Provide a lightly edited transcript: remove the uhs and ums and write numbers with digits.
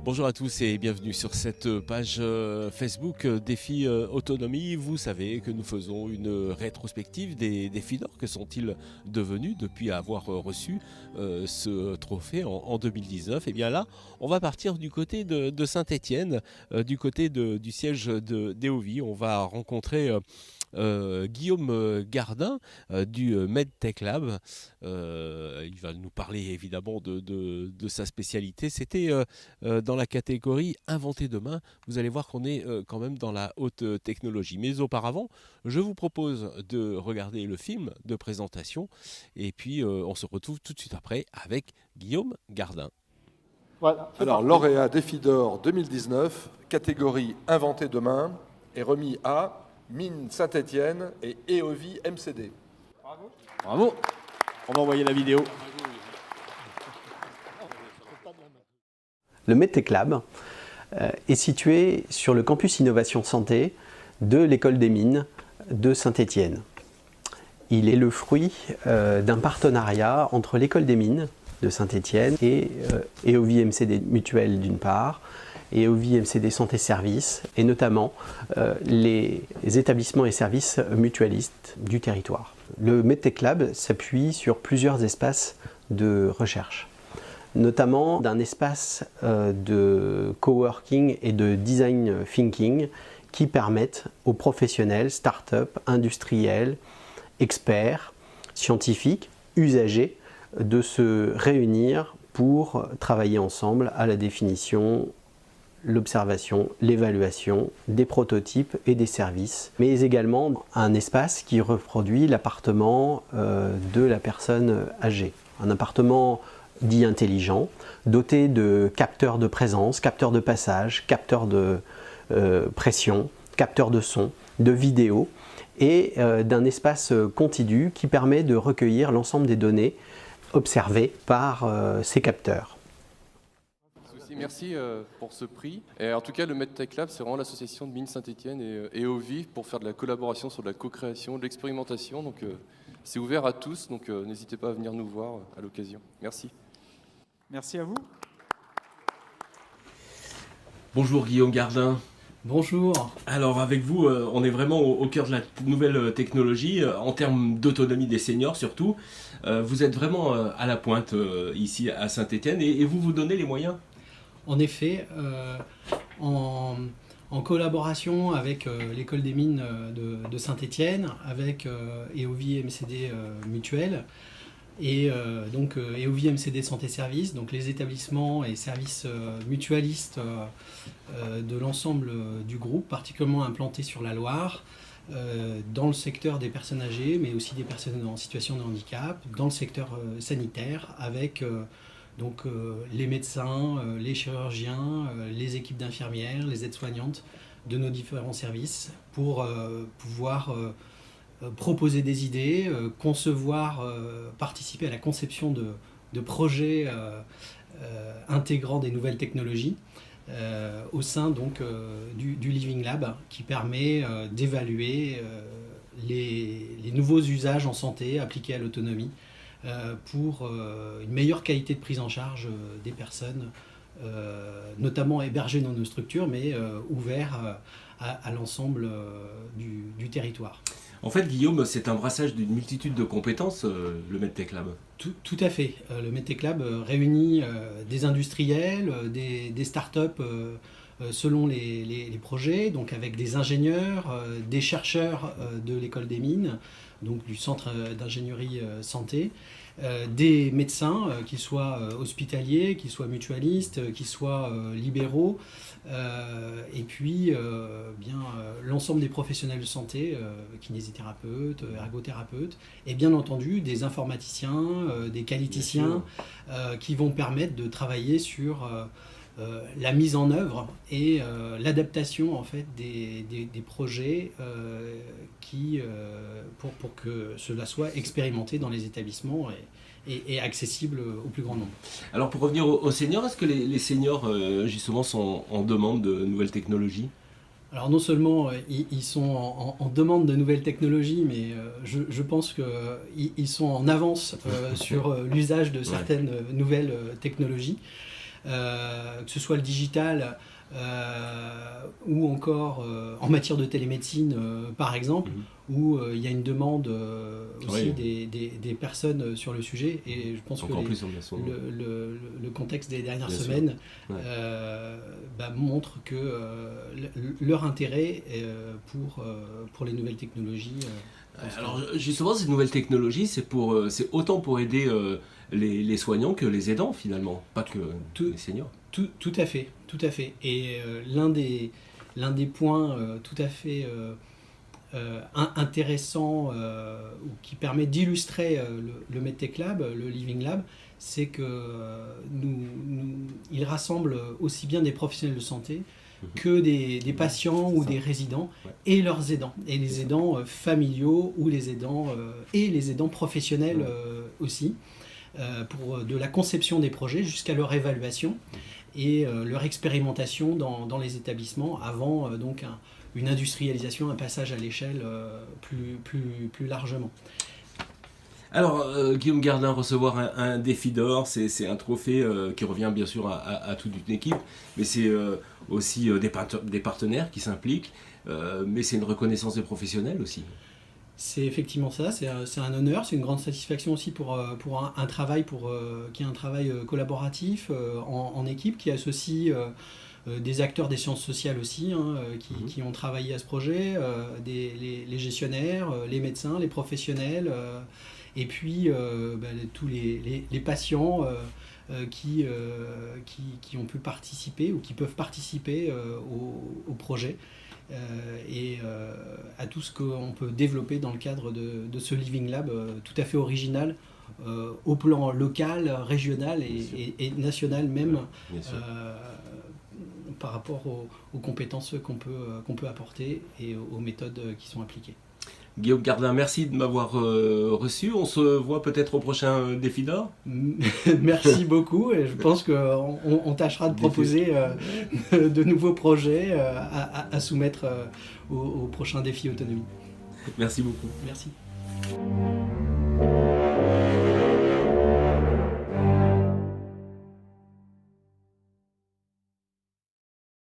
Bonjour à tous et bienvenue sur cette page Facebook Défi Autonomie. Vous savez que nous faisons une rétrospective des défis d'or. Que sont-ils devenus depuis avoir reçu ce trophée en 2019? Et bien là, on va partir du côté de Saint-Étienne, du côté du siège d'EOVI. On va rencontrer Guillaume Gardin du MedTech Lab. Il va nous parler évidemment de sa spécialité. C'était dans la catégorie Inventer demain. Vous allez voir qu'on est quand même dans la haute technologie. Mais auparavant, je vous propose de regarder le film de présentation et puis on se retrouve tout de suite après avec Guillaume Gardin. Voilà. Alors, lauréat Défi d'or 2019, catégorie Inventer demain, est remis à Mines Saint-Étienne et EOVI MCD. Bravo. Bravo. On va envoyer la vidéo. Le MedTech Lab est situé sur le campus Innovation Santé de l'École des Mines de Saint-Étienne. Il est le fruit d'un partenariat entre l'École des Mines de Saint-Étienne et EOVI MCD Mutuelle d'une part, et EOVI MCD Santé Services, et notamment les établissements et services mutualistes du territoire. Le MedTech Lab s'appuie sur plusieurs espaces de recherche, notamment d'un espace de coworking et de design thinking qui permettent aux professionnels, start-up, industriels, experts, scientifiques, usagers de se réunir pour travailler ensemble à la définition, l'observation, l'évaluation des prototypes et des services, mais également un espace qui reproduit l'appartement de la personne âgée. Un appartement dit intelligent, doté de capteurs de présence, capteurs de passage, capteurs de pression, capteurs de son, de vidéo, et d'un espace contigu qui permet de recueillir l'ensemble des données observées par ces capteurs. Merci pour ce prix. Et en tout cas, le MedTech Lab, c'est vraiment l'association de Mines Saint-Étienne et EOVI pour faire de la collaboration sur de la co-création, de l'expérimentation. Donc, c'est ouvert à tous, donc n'hésitez pas à venir nous voir à l'occasion. Merci. Merci à vous. Bonjour Guillaume Gardin. Bonjour. Alors avec vous, on est vraiment au cœur de la nouvelle technologie, en termes d'autonomie des seniors surtout. Vous êtes vraiment à la pointe ici à Saint-Étienne et vous vous donnez les moyens. En effet, en collaboration avec l'École des Mines de Saint-Étienne, avec EOVI MCD Mutuelle, et donc EOVI MCD Santé Services, donc les établissements et services mutualistes de l'ensemble du groupe, particulièrement implantés sur la Loire, dans le secteur des personnes âgées, mais aussi des personnes en situation de handicap, dans le secteur sanitaire, avec donc les médecins, les chirurgiens, les équipes d'infirmières, les aides-soignantes de nos différents services, pour pouvoir proposer des idées, concevoir, participer à la conception de projets intégrant des nouvelles technologies au sein donc du Living Lab, qui permet d'évaluer les nouveaux usages en santé appliqués à l'autonomie pour une meilleure qualité de prise en charge des personnes, notamment hébergées dans nos structures, mais ouverts à l'ensemble du territoire. En fait, Guillaume, c'est un brassage d'une multitude de compétences, le MedTech Lab. Tout à fait. Le MedTech Lab réunit des industriels, des startups selon les projets, donc avec des ingénieurs, des chercheurs de l'École des Mines, donc du Centre d'ingénierie santé, des médecins, qu'ils soient hospitaliers, qu'ils soient mutualistes, qu'ils soient libéraux, et puis l'ensemble des professionnels de santé, kinésithérapeutes, ergothérapeutes, et bien entendu des informaticiens, des qualiticiens, qui vont permettre de travailler sur la mise en œuvre et l'adaptation en fait des projets pour que cela soit expérimenté dans les établissements et accessible au plus grand nombre. Alors pour revenir aux seniors, est-ce que les seniors justement sont en demande de nouvelles technologies ? Alors non seulement ils sont en demande de nouvelles technologies, mais je pense qu'ils sont en avance sur l'usage de certaines nouvelles technologies. que ce soit le digital ou encore en matière de télémédecine, par exemple, où il y a une demande aussi des personnes sur le sujet. Et je pense que le contexte des dernières semaines montre que leur intérêt pour les nouvelles technologies. Alors justement, ces nouvelles technologies, c'est autant pour aider les soignants que les aidants finalement, pas que les seniors. Tout à fait, tout à fait. Et l'un des points tout à fait intéressant ou qui permet d'illustrer le MedTech Lab, le Living Lab, c'est que il rassemble aussi bien des professionnels de santé que des patients ou des résidents et leurs aidants, et les aidants familiaux ou les aidants et les aidants professionnels aussi, pour de la conception des projets jusqu'à leur évaluation et leur expérimentation dans les établissements avant donc une industrialisation, un passage à l'échelle plus largement. Alors, Guillaume Gardin, recevoir un défi d'or, c'est un trophée qui revient bien sûr à toute une équipe, mais c'est aussi des partenaires qui s'impliquent, mais c'est une reconnaissance des professionnels aussi. C'est effectivement ça, c'est un honneur, c'est une grande satisfaction aussi pour un travail qui est un travail collaboratif en équipe qui associe des acteurs des sciences sociales aussi qui ont travaillé à ce projet, les gestionnaires, les médecins, les professionnels et puis tous les patients qui ont pu participer ou qui peuvent participer au projet. Et à tout ce qu'on peut développer dans le cadre de ce Living Lab tout à fait original au plan local, régional et national même, par rapport aux compétences qu'on peut apporter et aux méthodes qui sont appliquées. Guillaume Gardin, merci de m'avoir reçu. On se voit peut-être au prochain Défi d'or. Merci beaucoup. Et je pense qu'on tâchera de proposer de nouveaux projets à soumettre au prochain Défi Autonomie. Merci beaucoup. Merci.